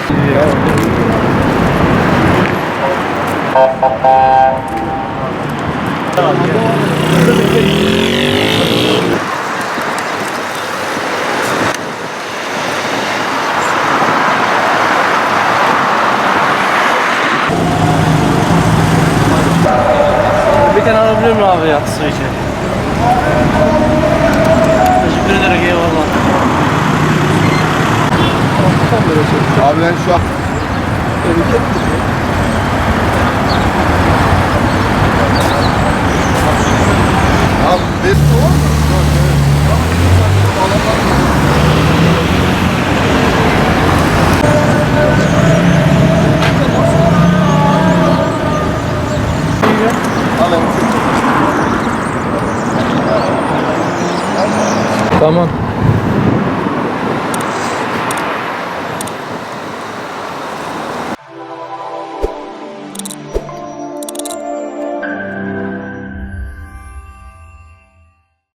Bir tane alabilir miyim abi ya su için? Teşekkür ederim, eyvallah. Abi ben şu an abi bir su var mı?